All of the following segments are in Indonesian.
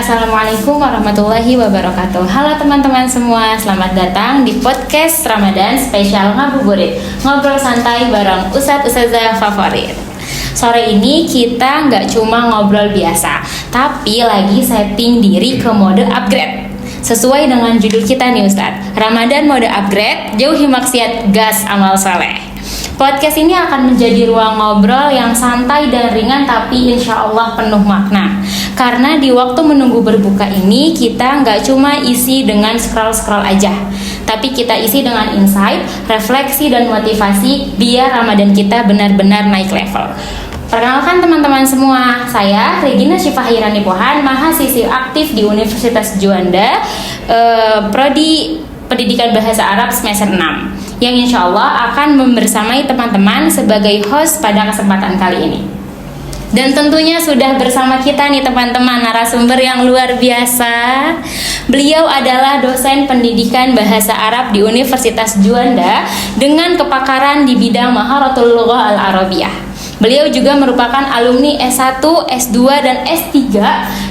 Assalamualaikum warahmatullahi wabarakatuh. Halo teman-teman semua, selamat datang di podcast Ramadan spesial Ngabuburit, ngobrol santai bareng Ustadz-Ustazah favorit. Sore ini kita nggak cuma ngobrol biasa, tapi lagi setting diri ke mode upgrade. Sesuai dengan judul kita nih Ustadz, Ramadan mode upgrade, jauhi maksiat, gas amal saleh. Podcast ini akan menjadi ruang ngobrol yang santai dan ringan tapi insya Allah penuh makna. Karena di waktu menunggu berbuka ini kita nggak cuma isi dengan scroll-scroll aja, tapi kita isi dengan insight, refleksi dan motivasi biar Ramadan kita benar-benar naik level. Perkenalkan teman-teman semua, saya Regina Syifahirani Pohan, mahasiswi aktif di Universitas Juanda, Prodi Pendidikan Bahasa Arab semester 6, yang insya Allah akan membersamai teman-teman sebagai host pada kesempatan kali ini. Dan tentunya sudah bersama kita nih teman-teman narasumber yang luar biasa. Beliau adalah dosen pendidikan bahasa Arab di Universitas Juanda dengan kepakaran di bidang Maharatul Lughah Al-Arabiyah. Beliau juga merupakan alumni S1, S2, dan S3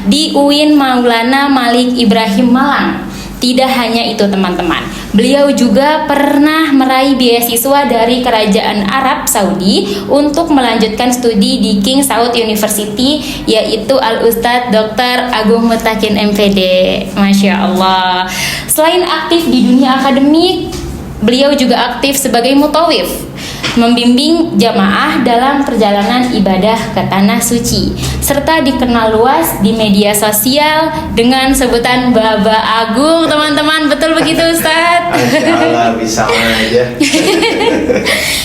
di UIN Maulana Malik Ibrahim Malang. Tidak hanya itu teman-teman, beliau juga pernah meraih beasiswa dari Kerajaan Arab Saudi untuk melanjutkan studi di King Saud University, yaitu Al-Ustadz Dr. Agung Mutakin MPD. Masya Allah. Selain aktif di dunia akademik, beliau juga aktif sebagai mutawif, membimbing jamaah dalam perjalanan ibadah ke Tanah Suci, serta dikenal luas di media sosial dengan sebutan Baba Agung, teman-teman. Betul begitu Ustadz? Allah, bisa aja.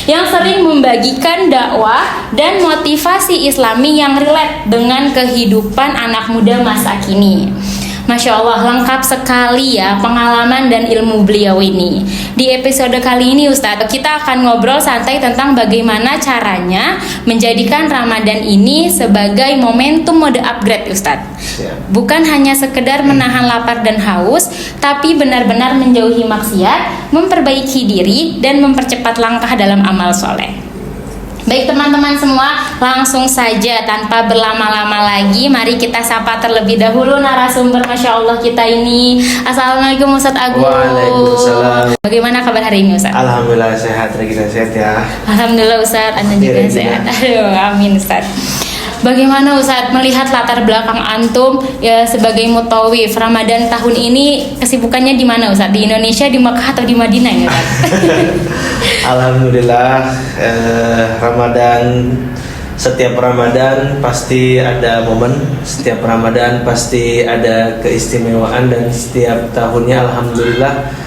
Yang sering membagikan dakwah dan motivasi Islami yang relate dengan kehidupan anak muda masa kini. Masya Allah, lengkap sekali ya pengalaman dan ilmu beliau ini. Di episode kali ini Ustadz, kita akan ngobrol santai tentang bagaimana caranya menjadikan Ramadan ini sebagai momentum mode upgrade Ustadz. Bukan hanya sekedar menahan lapar dan haus, tapi benar-benar menjauhi maksiat, memperbaiki diri, dan mempercepat langkah dalam amal soleh. Baik teman-teman semua, langsung saja tanpa berlama-lama lagi, mari kita sapa terlebih dahulu narasumber Masya Allah kita ini. Assalamualaikum Ustadz Agung. Waalaikumsalam. Bagaimana kabar hari ini Ustadz? Alhamdulillah sehat, kita sehat ya. Alhamdulillah Ustadz, Anda juga sehat. Aduh, amin Ustadz. Bagaimana Ustadz melihat latar belakang antum ya sebagai mutawif, Ramadan tahun ini kesibukannya di mana Ustadz? Di Indonesia, di Mekah, atau di Madinah ya Ustadz? Alhamdulillah, Ramadan, setiap Ramadan pasti ada momen, setiap Ramadan pasti ada keistimewaan, dan setiap tahunnya Alhamdulillah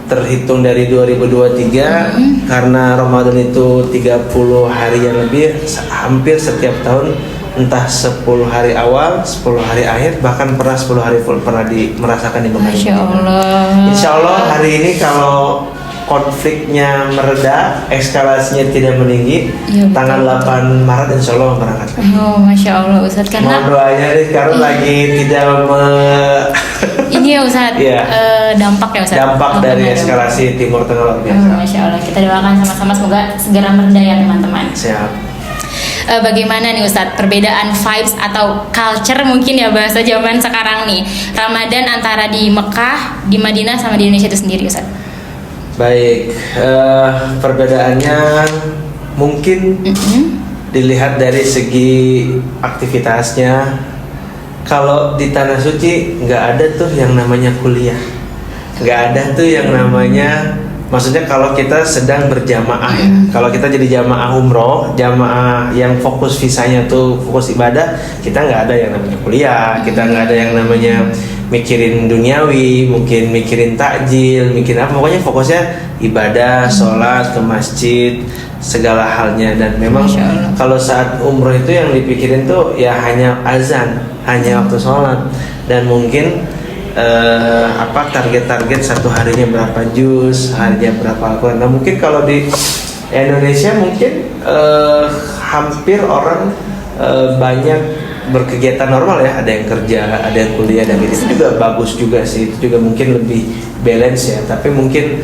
terhitung dari 2023 karena Ramadan itu 30 hari yang lebih, hampir setiap tahun entah 10 hari awal, 10 hari akhir, bahkan pernah 10 hari full pernah merasakan di Mekah. Masya Allah. Insya Allah hari ini kalau konfliknya mereda, eskalasinya tidak meninggi, ya, tanggal 8 Maret insya Allah berangkat. Oh, Masya Allah Ustadz, karena mohon doanya nih, karena lagi tidak ini ya Ustadz, dampak ya Ustadz, dampak dari eskalasi Timur Tengah luar biasa. Masya Allah, kita doakan sama-sama semoga segera mereda ya teman-teman. Siap. Bagaimana nih Ustadz perbedaan vibes atau culture mungkin ya bahasa zaman sekarang nih, Ramadan antara di Mekah, di Madinah, sama di Indonesia itu sendiri Ustadz? Baik, perbedaannya mungkin dilihat dari segi aktivitasnya. Kalau di Tanah Suci nggak ada tuh yang namanya kuliah, nggak ada tuh yang namanya, maksudnya kalau kita sedang berjamaah ya, kalau kita jadi jamaah umroh, jamaah yang fokus visanya tuh fokus ibadah, kita nggak ada yang namanya kuliah, kita nggak ada yang namanya mikirin duniawi, mungkin mikirin takjil, mikirin apa, pokoknya fokusnya ibadah, sholat, ke masjid, segala halnya. Dan memang kalau saat umroh itu yang dipikirin tuh ya hanya azan, hanya waktu sholat, dan mungkin target-target satu harinya berapa juz, harinya berapa Al-Quran. Nah mungkin kalau di Indonesia mungkin hampir orang banyak berkegiatan normal ya, ada yang kerja, ada yang kuliah, dan itu juga bagus juga sih, itu juga mungkin lebih balance ya. Tapi mungkin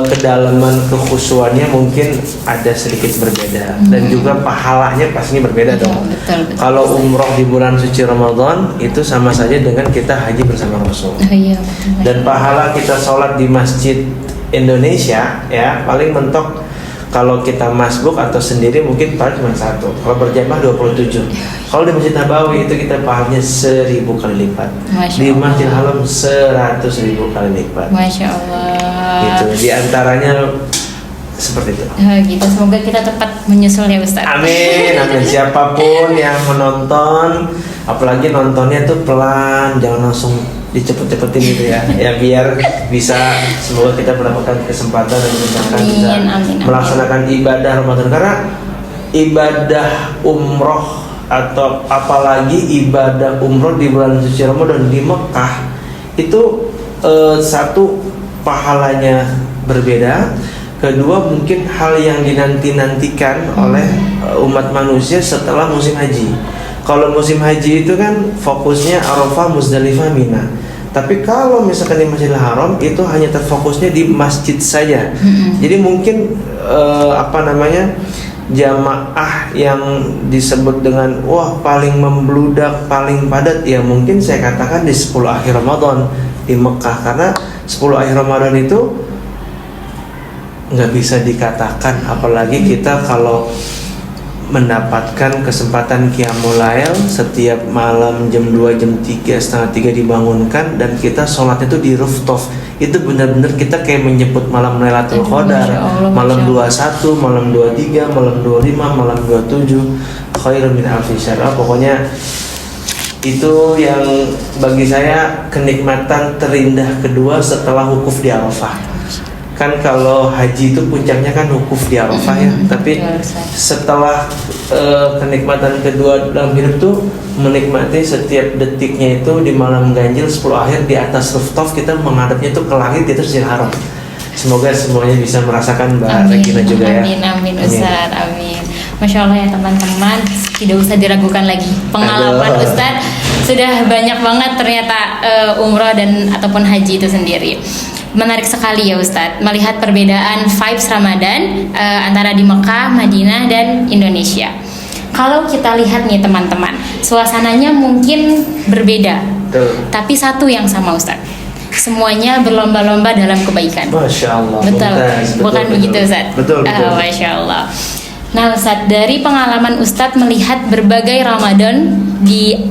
kedalaman kekhusyuannya mungkin ada sedikit berbeda dan juga pahalanya pastinya berbeda dong. Betul. Kalau umroh di bulan suci Ramadan itu sama saja dengan kita haji bersama Rasul. Iya, betul. Dan pahala kita sholat di masjid Indonesia ya paling mentok kalau kita masbuk atau sendiri mungkin paling cuma 1. Kalau berjamaah 27. Kalau di Masjid Nabawi itu kita pahalanya 1000 kali lipat. Di Masjidil Haram 100.000 kali lipat. Masya Allah. Gitu. Di antaranya seperti itu. Gitu. Semoga kita tepat menyusul ya Ustaz. Amin. Siapapun yang menonton, apalagi nontonnya tuh pelan, jangan langsung dicepet-cepetin gitu ya. Ya biar bisa semoga kita mendapatkan kesempatan dan kesempatan bisa melaksanakan ibadah Ramadan karena ibadah umroh atau apalagi ibadah umroh di bulan suci Ramadan di Mekah itu satu pahalanya berbeda, kedua mungkin hal yang dinanti-nantikan oleh umat manusia setelah musim haji. Kalau musim haji itu kan fokusnya Arafah, Muzdalifah, Mina. Tapi kalau misalkan di Masjidil Haram itu hanya terfokusnya di masjid saja. Jadi mungkin jamaah yang disebut dengan wah paling membludak, paling padat ya mungkin saya katakan di 10 akhir Ramadan di Mekah karena 10 akhir Ramadan itu nggak bisa dikatakan apalagi kita kalau mendapatkan kesempatan Qiyamul Lail setiap malam jam 2, jam 3, setengah 3 dibangunkan dan kita sholatnya itu di rooftop. Itu benar-benar kita kayak menyebut malam Lailatul Qadar, malam 21, malam 23, malam 25, malam 27, khairun min alfi syahr. Pokoknya itu yang bagi saya kenikmatan terindah kedua setelah wukuf di Arafah. Kan kalau haji itu puncaknya kan wukuf di Arafah ya, tapi setelah kenikmatan kedua dalam hidup tuh menikmati setiap detiknya itu di malam ganjil 10 akhir di atas rooftop kita menghadapnya itu ke langit itu Masjidil Haram. Semoga semuanya bisa merasakan Mbak Regina juga ya. Amin Ustaz, amin. Masya Allah ya teman-teman, tidak usah diragukan lagi pengalaman Ustaz sudah banyak banget ternyata umroh dan ataupun haji itu sendiri. Menarik sekali ya Ustadz melihat perbedaan vibes Ramadan antara di Mekah, Madinah, dan Indonesia. Kalau kita lihat nih teman-teman, suasananya mungkin berbeda, tapi satu yang sama Ustadz. Semuanya berlomba-lomba dalam kebaikan. Masya Allah. Betul, bukan begitu Ustadz? Betul. Masya Allah. Nah Ustadz, dari pengalaman Ustadz melihat berbagai Ramadan di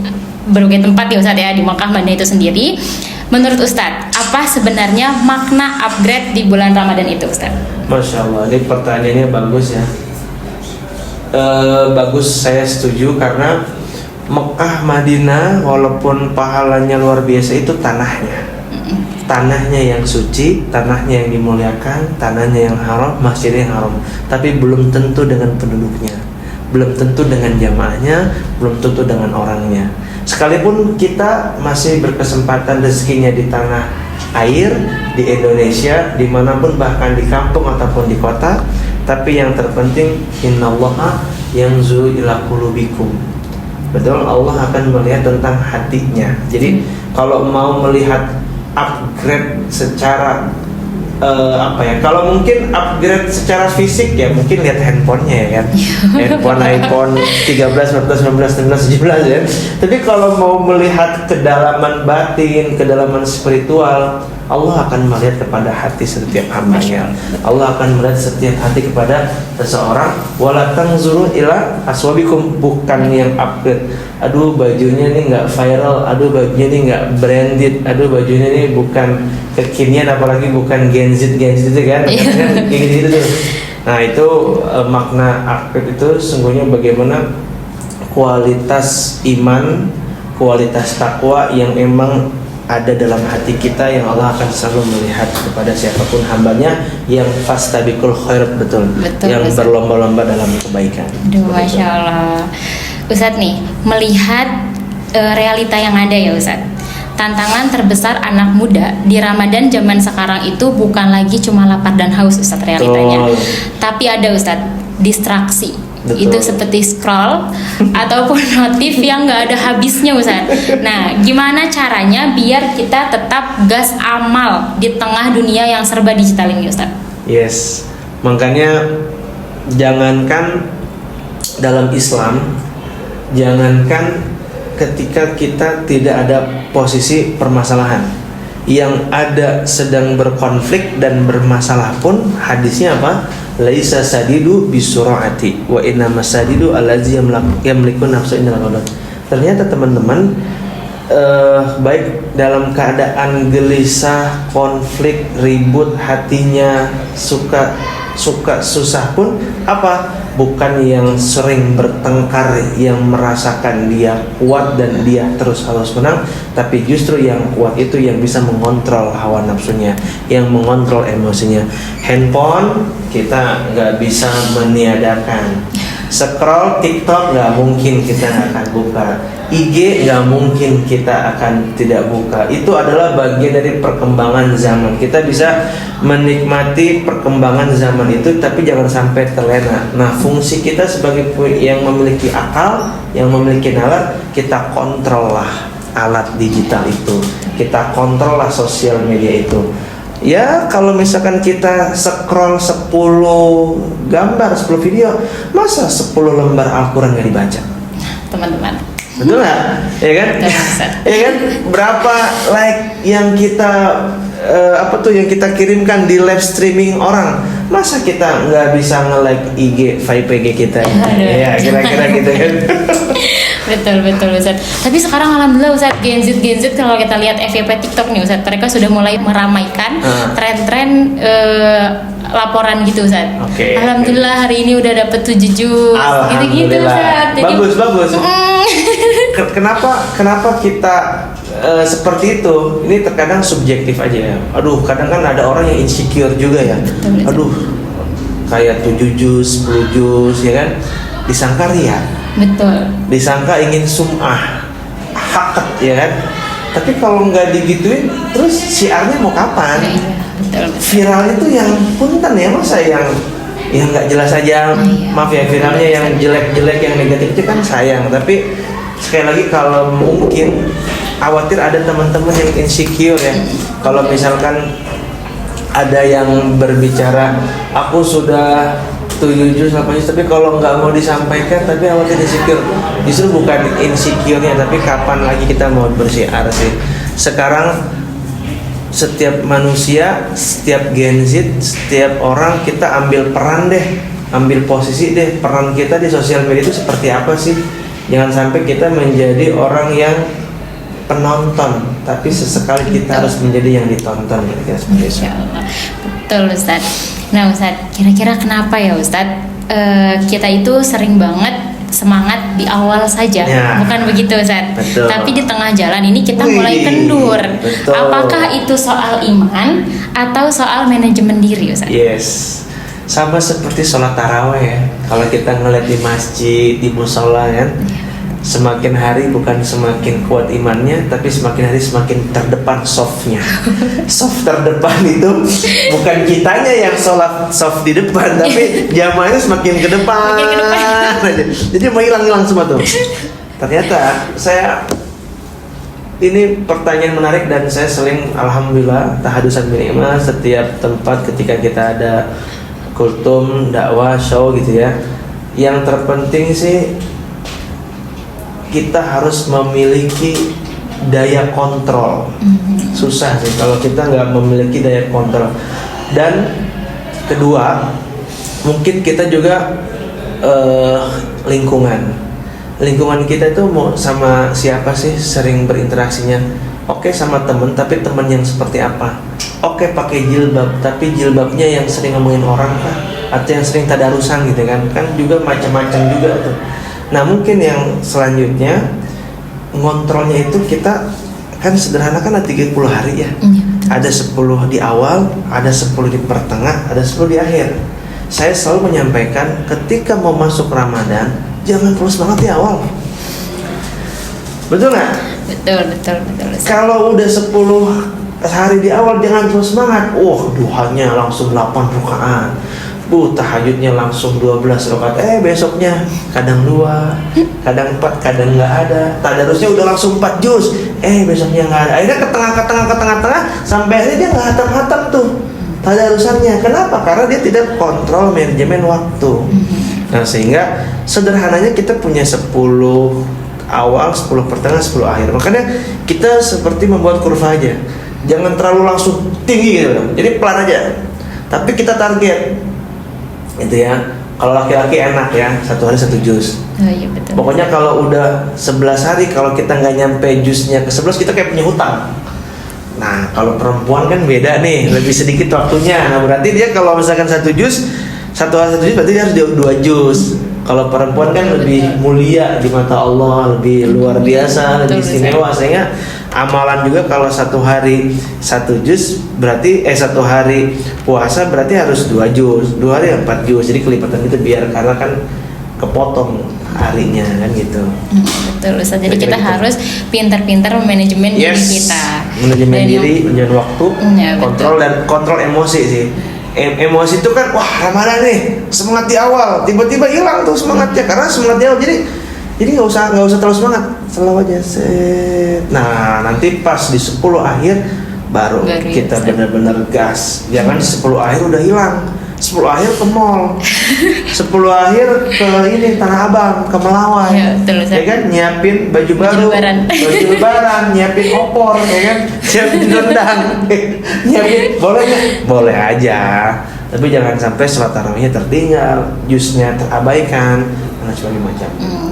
berbagai tempat ya Ustadz ya, di Mekah, Madinah itu sendiri, menurut Ustadz, apa sebenarnya makna upgrade di bulan Ramadan itu Ustadz? Masya Allah, ini pertanyaannya bagus ya. Bagus, saya setuju karena Mekah, Madinah walaupun pahalanya luar biasa itu tanahnya. Tanahnya yang suci, tanahnya yang dimuliakan, tanahnya yang haram, masjidnya yang haram. Tapi belum tentu dengan penduduknya, belum tentu dengan jamaahnya, belum tentu dengan orangnya. Sekalipun kita masih berkesempatan rezekinya di tanah air, di Indonesia, dimanapun bahkan di kampung ataupun di kota, tapi yang terpenting innallaha yanzuru ila qulubikum. Betul, Allah akan melihat tentang hatinya. Jadi kalau mau melihat upgrade secara kalau mungkin upgrade secara fisik ya mungkin lihat handphonenya ya kan. Handphone iPhone 13, 14, 15, 16, 17 ya. Tapi kalau mau melihat kedalaman batin, kedalaman spiritual, Allah akan melihat kepada hati setiap hambanya. Allah akan melihat setiap hati kepada seseorang. Wala tanzuru ila aswabikum, bukan yang upgrade. Aduh bajunya nih nggak viral, aduh bajunya nih nggak branded, aduh bajunya nih bukan kekinian, apalagi bukan Gen Z itu kan, kayak gitu tuh. Nah itu makna upgrade itu sungguhnya bagaimana kualitas iman, kualitas takwa yang memang ada dalam hati kita yang Allah akan selalu melihat kepada siapapun hambanya yang fastabiqul khairat, betul yang berlomba-lomba dalam kebaikan. Aduh, Masya Allah. Ustadz nih, melihat realita yang ada ya Ustadz, tantangan terbesar anak muda di Ramadan zaman sekarang itu bukan lagi cuma lapar dan haus Ustadz realitanya, tapi ada Ustadz distraksi. Betul. Itu seperti scroll ataupun notif yang nggak ada habisnya Ustaz. Nah, gimana caranya biar kita tetap gas amal di tengah dunia yang serba digital ini Ustaz? Yes, makanya jangankan dalam Islam, jangankan ketika kita tidak ada posisi permasalahan, yang ada sedang berkonflik dan bermasalah pun hadisnya apa? Laisa sadidu bisurati wa inna masadidu allazi yamliku nafsu indal ghadab. Ternyata teman-teman, baik dalam keadaan gelisah, konflik, ribut hatinya, suka susah pun apa? Bukan yang sering bertengkar yang merasakan dia kuat dan dia terus harus menang, tapi justru yang kuat itu yang bisa mengontrol hawa nafsunya, yang mengontrol emosinya. Handphone kita nggak bisa meniadakan, scroll TikTok nggak mungkin kita akan buka, IG nggak mungkin kita akan tidak buka. Itu adalah bagian dari perkembangan zaman. Kita bisa menikmati perkembangan zaman itu, tapi jangan sampai terlena. Nah, fungsi kita sebagai yang memiliki akal, yang memiliki nalar, kita kontrol lah alat digital itu, kita kontrol lah sosial media itu. Ya, kalau misalkan kita scroll 10 gambar, 10 video, masa 10 lembar Al-Quran gak dibaca? Teman-teman, betul nggak? Ya kan? Ya kan? Berapa like yang kita yang kita kirimkan di live streaming orang? Masa kita nggak bisa nge-like IG VPG kita? Ya, kira-kira gitu kan? betul Ustaz. Tapi sekarang alhamdulillah Ustaz, Gen Z kalau kita lihat FYP TikTok nih Ustaz, mereka sudah mulai meramaikan tren-tren laporan gitu Ustaz. Alhamdulillah hari ini udah dapet 7 juz gitu-gitu Ustaz. Jadi, bagus. Kenapa kita seperti itu? Ini terkadang subjektif aja ya. Aduh, kadang kan ada orang yang insecure juga ya. Aduh, kayak 7 juz, 10 juz ya kan, disangka ria. Betul. Disangka ingin sum'ah, hakat ya kan. Tapi kalau nggak digituin, terus siarnya mau kapan? Betul. Viral itu yang punten ya, masa yang nggak jelas aja. Maaf ya, viralnya yang jelek-jelek, yang negatif itu kan sayang. Tapi sekali lagi, kalau mungkin khawatir ada teman-teman yang insecure ya. Kalau misalkan ada yang berbicara, aku sudah 7 juz 8 juz, tapi kalau nggak mau disampaikan, tapi khawatir insecure. Justru bukan insecure-nya, tapi kapan lagi kita mau bersiar sih. Sekarang setiap manusia, setiap Gen Z, setiap orang, kita ambil peran deh, ambil posisi deh, peran kita di sosial media itu seperti apa sih. Jangan sampai kita menjadi orang yang penonton, tapi sesekali kita harus menjadi yang ditonton, kira-kira seperti itu. Betul Ustaz. Nah Ustaz, kira-kira kenapa ya Ustaz, kita itu sering banget semangat di awal saja, bukan begitu Ustaz? Betul. Tapi di tengah jalan ini kita mulai kendur. Betul. Apakah itu soal iman atau soal manajemen diri Ustaz? Yes, sama seperti sholat taraweh ya. Kalau kita ngeliat di masjid, di musola kan, semakin hari bukan semakin kuat imannya, tapi semakin hari semakin terdepan softnya. Soft terdepan itu bukan kitanya yang sholat soft di depan, tapi jamaahnya semakin ke depan. Jadi mau hilang semua tuh. Ternyata ini pertanyaan menarik, dan saya sering alhamdulillah tahadusan binimah setiap tempat ketika kita ada kultum, dakwah, show gitu ya. Yang terpenting sih, kita harus memiliki daya kontrol. Susah sih kalau kita nggak memiliki daya kontrol. Dan kedua, mungkin kita juga lingkungan kita itu mau sama siapa sih sering berinteraksinya. Oke, sama temen, tapi temen yang seperti apa? Oke, pakai jilbab, tapi jilbabnya yang sering ngomongin orang kah? Atau yang sering tadarusan gitu kan? Kan juga macam-macam juga tuh. Nah, mungkin yang selanjutnya ngontrolnya itu kita kan sederhana, kan ada 30 hari ya. Ada 10 di awal, ada 10 di pertengah, ada 10 di akhir. Saya selalu menyampaikan ketika mau masuk Ramadan, jangan terus banget di awal. Betul nggak? Betul. Kalau udah 10 hari di awal jangan terus semangat. Duhanya langsung 8 rakaat. tahajudnya langsung 12 rakaat, besoknya kadang 2, kadang 4, kadang nggak ada. Tadarusnya udah langsung 4 juz, besoknya nggak ada. Akhirnya ke tengah, sampai akhirnya dia nggak hatam-hatam tuh tadarusannya. Kenapa? Karena dia tidak kontrol manajemen waktu. Nah, sehingga sederhananya kita punya 10 awal, 10 pertengahan, 10 akhir. Makanya kita seperti membuat kurva aja. Jangan terlalu langsung tinggi gitu. Jadi pelan aja. Tapi kita target itu ya. Kalau laki-laki enak ya, 1 hari 1 juz. Oh iya betul. Pokoknya kalau udah 11 hari, kalau kita nggak nyampe juznya ke 11, kita kayak punya hutang. Nah, kalau perempuan kan beda nih, lebih sedikit waktunya. Nah, berarti dia kalau misalkan 1 juz, 1 hari 1 juz, berarti dia harus 2 juz. Kalau perempuan kan lebih mulia di mata Allah, lebih luar biasa, lebih istimewa. Sehingga amalan juga kalau 1 hari 1 juz, berarti 1 hari puasa berarti harus 2 juz, 2 hari 4 juz. Jadi kelipatan itu biar, karena kan kepotong harinya kan gitu. Betul Ustaz. Jadi kita harus pintar-pintar memanajemen diri kita. Manajemen diri, manajemen waktu, kontrol betul. dan kontrol emosi sih. Emosi itu kan, wah Ramadan nih, semangat di awal, tiba-tiba hilang tuh semangatnya karena semangat di awal. Jadi nggak usah terlalu semangat, selalu aja set. Nah, nanti pas di 10 akhir baru kita benar-benar gas. Jangan di 10 akhir udah hilang. 10 akhir ke mall, 10 akhir ke ini Tanah Abang, ke Melawai, ya kan, nyiapin baju baru, baju lebaran, nyiapin opor, ya kan, siapin rendang, nyiapin, boleh aja, tapi jangan sampai sholat tarawihnya tertinggal, jusnya terabaikan, dan sebagainya macam.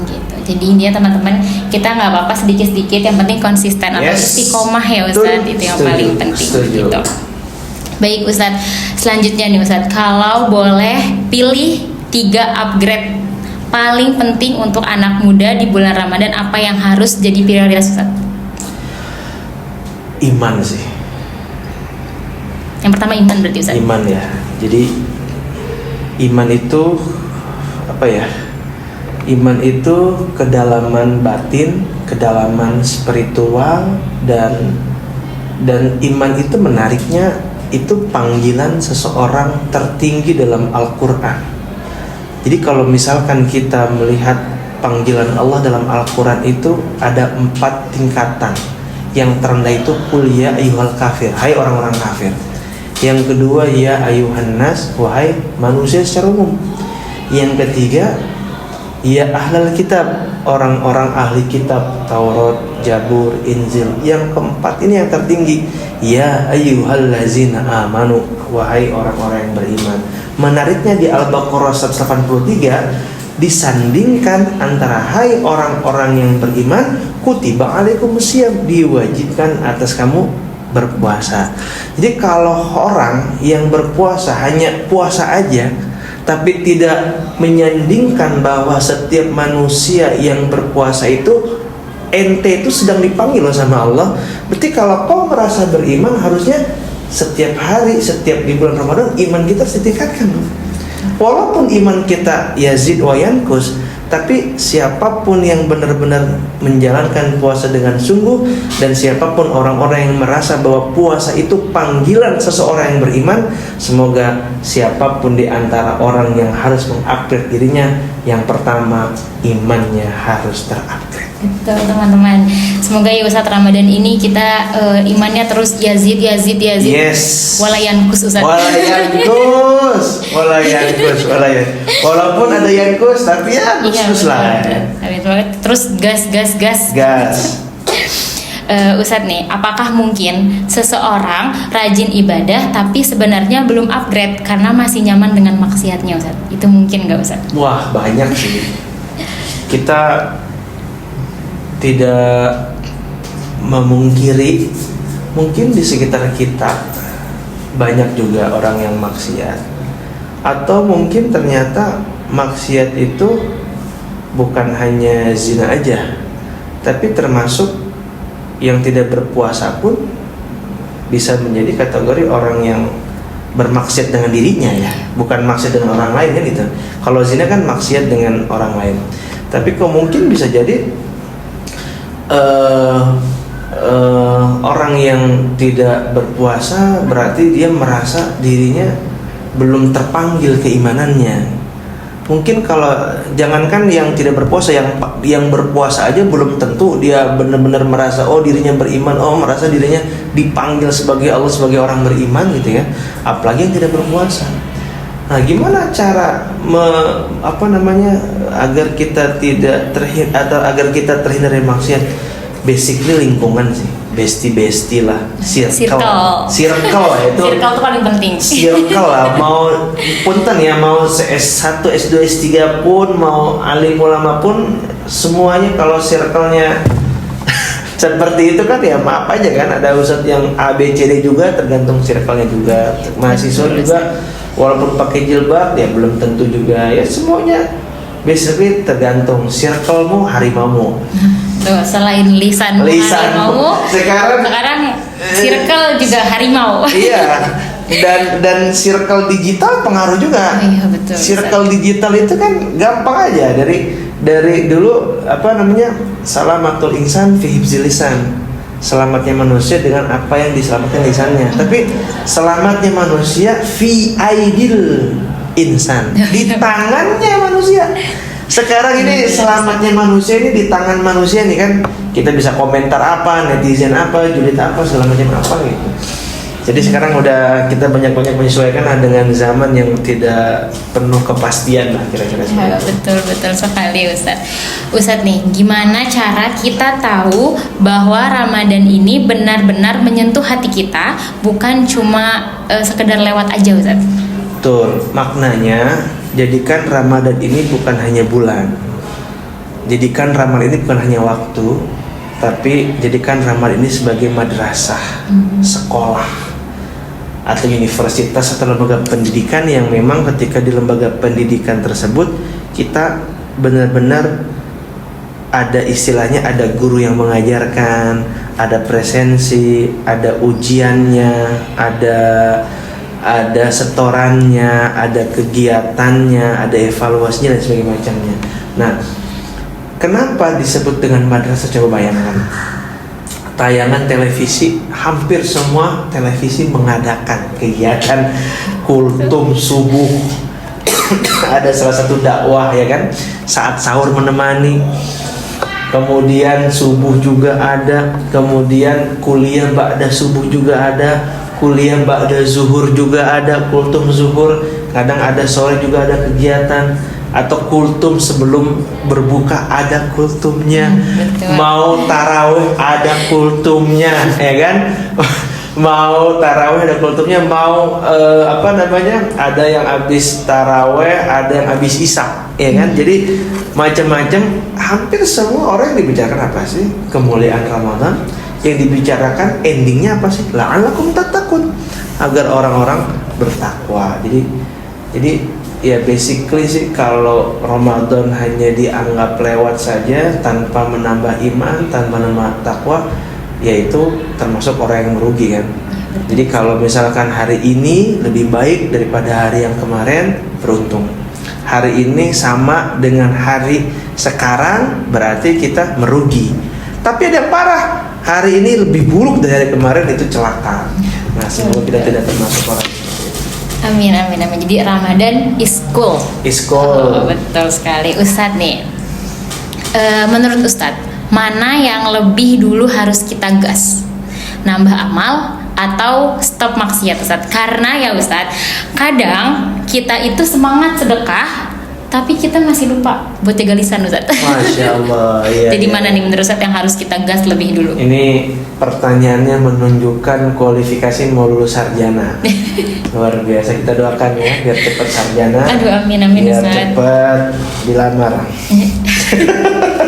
Gitu. Jadi intinya teman-teman, kita nggak apa-apa sedikit-sedikit, yang penting konsisten atau istiqomah ya Ustadz, itu yang paling penting. Gitu. Baik Ustadz, selanjutnya nih Ustadz, kalau boleh pilih 3 upgrade paling penting untuk anak muda di bulan Ramadan, apa yang harus jadi prioritas Ustadz? Iman sih. Yang pertama iman berarti Ustadz? Iman ya. Jadi iman itu apa ya? Iman itu kedalaman batin, kedalaman spiritual, dan iman itu menariknya itu panggilan seseorang tertinggi dalam Al-Quran. Jadi kalau misalkan kita melihat panggilan Allah dalam Al-Quran itu ada 4 tingkatan. Yang terendah itu qul ya ayyuhal kafir, hai orang-orang kafir. Yang kedua ya ayyuhan nas, wahai manusia secara umum. Yang ketiga ya ahlal kitab, orang-orang ahli kitab, Taurat, Jabur, Injil. Yang keempat ini yang tertinggi, ya ayyuhallazina amanu, wahai orang-orang yang beriman. Menariknya di Al-Baqarah 183 disandingkan antara hai orang-orang yang beriman, kutiba alaikumusiyam, diwajibkan atas kamu berpuasa. Jadi kalau orang yang berpuasa hanya puasa aja, tapi tidak menyandingkan bahwa setiap manusia yang berpuasa itu, ente itu sedang dipanggil sama Allah. Berarti kalau kau merasa beriman, harusnya setiap hari, setiap di bulan Ramadan, iman kita harus ditingkatkan. Walaupun iman kita yazid wa yankus, tapi siapapun yang benar-benar menjalankan puasa dengan sungguh, dan siapapun orang-orang yang merasa bahwa puasa itu panggilan seseorang yang beriman, semoga siapapun di antara orang yang harus mengupgrade dirinya, yang pertama imannya harus terupgrade. Betul teman-teman. Semoga ya Ustadz Ramadan ini kita imannya terus yazid. Yes. Walayankus Ustadz. Walayankus. Walaupun ada yankus, tapi ya khusus lah. Terus gas. Ustadz nih, apakah mungkin seseorang rajin ibadah tapi sebenarnya belum upgrade karena masih nyaman dengan maksiatnya Ustadz? Itu mungkin nggak Ustadz? Wah, banyak sih. Kita tidak memungkiri, mungkin di sekitar kita banyak juga orang yang maksiat, atau mungkin ternyata maksiat itu bukan hanya zina aja, tapi termasuk yang tidak berpuasa pun bisa menjadi kategori orang yang bermaksiat dengan dirinya ya, bukan maksiat dengan orang lain kan gitu. Kalau zina kan maksiat dengan orang lain, tapi kok mungkin bisa jadi orang yang tidak berpuasa berarti dia merasa dirinya belum terpanggil keimanannya. Mungkin kalau jangankan yang tidak berpuasa, yang berpuasa aja belum tentu dia benar-benar merasa dirinya beriman, merasa dirinya dipanggil sebagai Allah, sebagai orang beriman gitu ya. Apalagi yang tidak berpuasa. Nah, gimana cara agar kita tidak agar kita terhindar dari maksiat? Basically lingkungan sih, bestie lah, circle Circle itu. Circle itu paling penting. Circle lah, mau punten ya, mau S1, S2, S3 pun, mau alim ulama pun, semuanya kalau circle-nya seperti itu kan ya maaf aja kan, ada ustadz yang A, B, C, D juga, tergantung circle-nya juga. Mahasiswa juga walaupun pakai jilbab ya belum tentu juga ya, semuanya basically tergantung circle-mu, harimau-mu. Tuh, selain lisan harimau, sekarang circle juga harimau. Iya. Dan circle digital pengaruh juga. Iya, betul. Circle digital itu kan gampang aja, dari dulu salamatul insan fi hifzil lisan. Selamatnya manusia dengan apa yang diselamatkan lisannya. Tapi selamatnya manusia fi aidil insan, di tangannya manusia. Sekarang ini selamatnya manusia ini di tangan manusia nih kan. Kita bisa komentar apa, netizen apa, julid apa, selamatnya apa gitu. Jadi sekarang udah kita banyak-banyak menyesuaikan dengan zaman yang tidak penuh kepastian lah, kira-kira seperti itu. Betul sekali Ustadz nih, gimana cara kita tahu bahwa Ramadan ini benar-benar menyentuh hati kita, bukan cuma sekedar lewat aja Ustadz? Betul, maknanya jadikan Ramadan ini bukan hanya bulan, jadikan Ramadan ini bukan hanya waktu, tapi jadikan Ramadan ini sebagai madrasah, sekolah atau universitas atau lembaga pendidikan yang memang ketika di lembaga pendidikan tersebut kita benar-benar ada istilahnya, ada guru yang mengajarkan, ada presensi, ada ujiannya, ada setorannya, ada kegiatannya, ada evaluasinya dan sebagainya macamnya. Nah, kenapa disebut dengan madrasah? Coba bayangkan, tayangan televisi, hampir semua televisi mengadakan kegiatan kultum subuh. Ada salah satu dakwah ya kan, saat sahur menemani, kemudian subuh juga ada, kemudian kuliah ba'da subuh juga ada, kuliah ba'da zuhur juga ada, kultum zuhur, kadang ada sore juga ada kegiatan, atau kultum sebelum berbuka ada kultumnya, mau tarawih ada kultumnya, ya kan? Mau tarawih ada kultumnya, mau ada yang habis tarawih, ada yang habis isya, ya kan? Jadi macam-macam, hampir semua orang yang dibicarakan apa sih? Kemuliaan Ramadan. Yang dibicarakan endingnya apa sih? La'allakum tattaqun, agar orang-orang bertakwa. Jadi ya basically sih, kalau Ramadan hanya dianggap lewat saja tanpa menambah iman, tanpa menambah takwa, yaitu termasuk orang yang merugi kan. Jadi kalau misalkan hari ini lebih baik daripada hari yang kemarin, beruntung. Hari ini sama dengan hari sekarang, berarti kita merugi. Tapi ada yang parah, hari ini lebih buruk dari hari kemarin, itu celaka. Nah, semoga kita tidak termasuk orang. Amin. Jadi Ramadan is cool. Betul sekali Ustadz nih. Menurut Ustadz, mana yang lebih dulu harus kita gas? Nambah amal atau stop maksiat Ustadz? Karena ya Ustadz, kadang kita itu semangat sedekah, tapi kita masih lupa buat jaga lisan Ustadz. Masya Allah. Iya, Jadi mana nih menurut Ustadz yang harus kita gas lebih dulu? Ini pertanyaannya menunjukkan kualifikasi mau lulus sarjana. Luar biasa, kita doakan ya biar cepat sarjana. Aduh, amin biar Ustadz. cepat dilamar.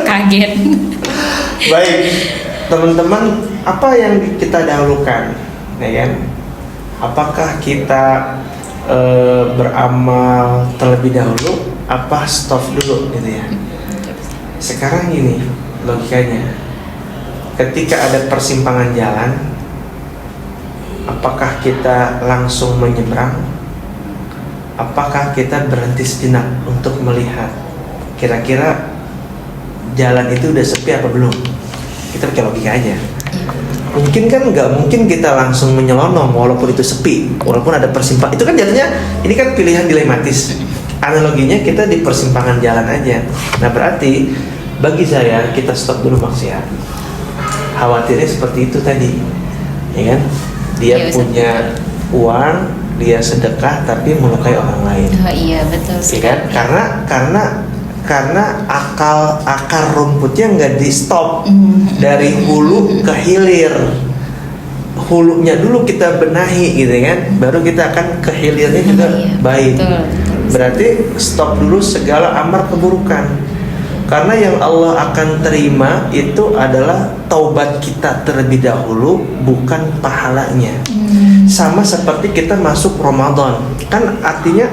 Kaget. Baik, teman-teman, apa yang kita dahulukan, ya kan? Apakah kita beramal terlebih dahulu, apa stop dulu gitu ya? Sekarang ini logikanya, ketika ada persimpangan jalan, apakah kita langsung menyeberang? Apakah kita berhenti sejenak untuk melihat kira-kira jalan itu udah sepi apa belum? Kita pakai logika aja. mungkin kan nggak mungkin kita langsung menyelonong walaupun itu sepi, walaupun ada persimpangan. Itu kan jatuhnya ini kan pilihan dilematis. Analoginya kita di persimpangan jalan aja. Nah berarti bagi saya kita stop dulu maksiat. Khawatirnya seperti itu tadi, ya kan? Dia Ya, punya uang, dia sedekah tapi melukai orang lain. Oh iya betul Ya kan? Karena akar rumputnya nggak di stop dari hulu ke hilir. Hulunya dulu kita benahi gitu kan, baru kita akan ke hilirnya juga baik. Betul. Berarti stop dulu segala amar keburukan. Karena yang Allah akan terima itu adalah taubat kita terlebih dahulu, bukan pahalanya. Sama seperti kita masuk Ramadan, kan artinya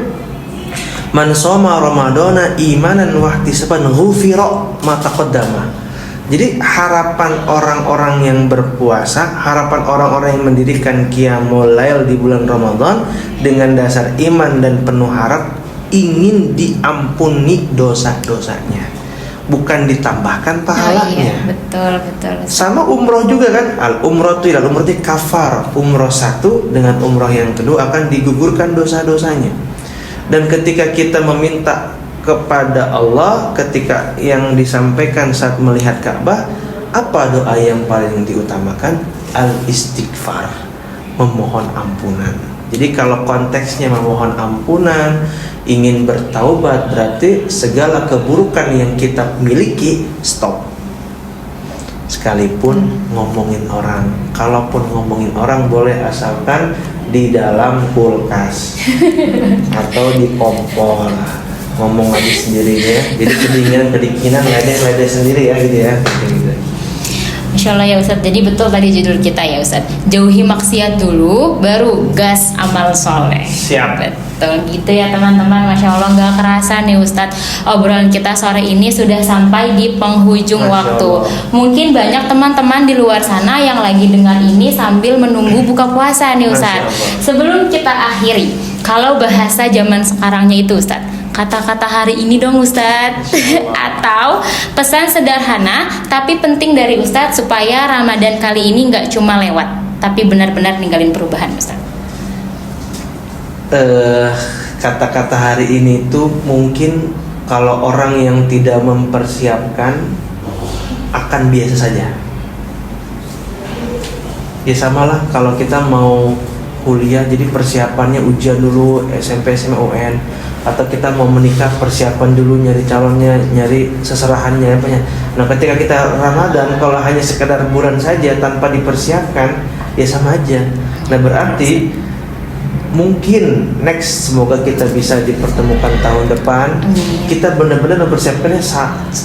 man shoma ramadana imanan wa ihtisaban ghufira ma taqaddama. Jadi harapan orang-orang yang berpuasa, harapan orang-orang yang mendirikan qiyamul lail di bulan Ramadan dengan dasar iman dan penuh harap ingin diampuni dosa-dosanya, bukan ditambahkan pahalanya. Oh, iya, betul. Sama umroh juga kan, al umroh itu kafar. Umroh satu dengan umroh yang kedua akan digugurkan dosa-dosanya. Dan ketika kita meminta kepada Allah, ketika yang disampaikan saat melihat Ka'bah, apa doa yang paling diutamakan? Al-istighfar, memohon ampunan. Jadi kalau konteksnya memohon ampunan, ingin bertaubat, berarti segala keburukan yang kita miliki stop. Sekalipun ngomongin orang, kalaupun ngomongin orang boleh asalkan di dalam kulkas atau di kompor, ngomong lagi sendiri ya. Jadi kedinginan ledeh sendiri ya gitu ya. Masya Allah ya Ustadz, jadi betul tadi judul kita ya Ustadz, jauhi maksiat dulu, baru gas amal soleh. Siap. Betul gitu ya teman-teman. Masya Allah gak kerasa nih Ustadz, obrolan kita sore ini sudah sampai di penghujung waktu. Mungkin banyak teman-teman di luar sana yang lagi dengar ini sambil menunggu buka puasa nih Ustadz. Sebelum kita akhiri, kalau bahasa zaman sekarangnya itu Ustadz, kata-kata hari ini dong Ustadz. Atau pesan sederhana tapi penting dari Ustadz supaya Ramadan kali ini gak cuma lewat, tapi benar-benar ninggalin perubahan Ustadz. Kata-kata hari ini tuh mungkin kalau orang yang tidak mempersiapkan akan biasa saja. Ya samalah kalau kita mau kuliah, jadi persiapannya ujian dulu SMP, SMA, UN, atau kita mau menikah persiapan dulu nyari calonnya, nyari seserahannya apanya. Nah ketika kita Ramadan kalau hanya sekedar bulan saja tanpa dipersiapkan ya sama aja. Nah berarti mungkin next semoga kita bisa dipertemukan tahun depan. Kita benar-benar mempersiapkannya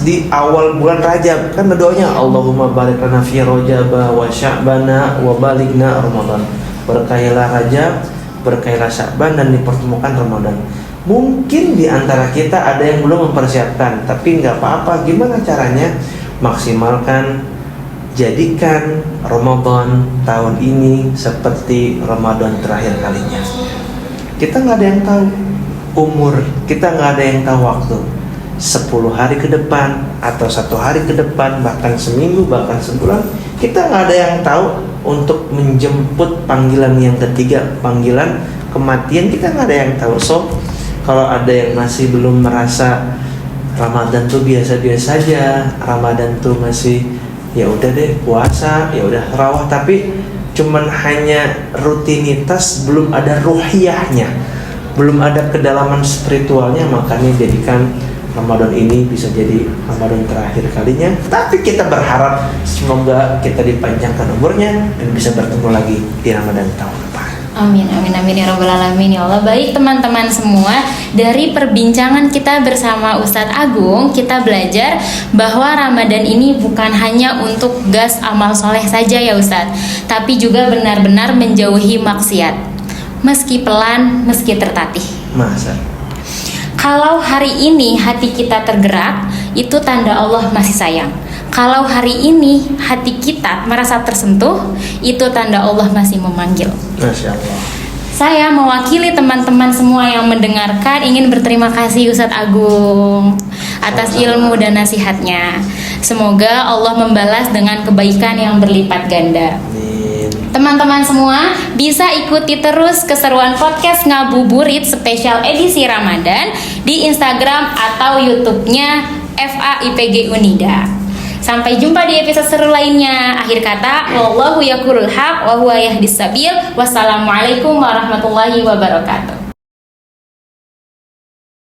di awal bulan Rajab. Kan doanya Allahumma barik lana fi Rajab wa Sya'bana wa balighna Ramadan. Berkahilah Rajab, berkahilah Sya'ban dan dipertemukan Ramadan. Mungkin di antara kita ada yang belum mempersiapkan, tapi nggak apa-apa. Gimana caranya? Maksimalkan, jadikan Ramadan tahun ini seperti Ramadan terakhir kalinya. Kita nggak ada yang tahu umur, kita nggak ada yang tahu waktu. 10 hari ke depan atau 1 hari ke depan, bahkan seminggu, bahkan sebulan, kita nggak ada yang tahu untuk menjemput panggilan yang ketiga, panggilan kematian, kita nggak ada yang tahu. So kalau ada yang masih belum merasa Ramadan tuh biasa-biasa aja, Ramadan tuh masih ya udah deh puasa, ya udah rawah, tapi cuman hanya rutinitas, belum ada ruhiyahnya, belum ada kedalaman spiritualnya, makanya jadikan Ramadan ini bisa jadi Ramadan terakhir kalinya. Tapi kita berharap semoga kita dipanjangkan umurnya dan bisa bertemu lagi di Ramadan tahun depan. Amin, amin, amin ya Rabbal Alamin ya Allah. Baik teman-teman semua, dari perbincangan kita bersama Ustadz Agung, kita belajar bahwa Ramadan ini bukan hanya untuk gas amal soleh saja ya Ustadz, tapi juga benar-benar menjauhi maksiat, meski pelan, meski tertatih. Masa? Kalau hari ini hati kita tergerak, itu tanda Allah masih sayang. Kalau hari ini hati kita merasa tersentuh, itu tanda Allah masih memanggil. Masya Allah. Saya mewakili teman-teman semua yang mendengarkan ingin berterima kasih Ustadz Agung atas ilmu dan nasihatnya. Semoga Allah membalas dengan kebaikan yang berlipat ganda. teman-teman semua bisa ikuti terus keseruan podcast Ngabuburit spesial edisi Ramadan di Instagram atau YouTube-nya FAIPG Unida. Sampai jumpa di episode seru lainnya. Akhir kata, wallahu yaqulul haq wa huwa yahdis sabil. Wassalamualaikum warahmatullahi wabarakatuh.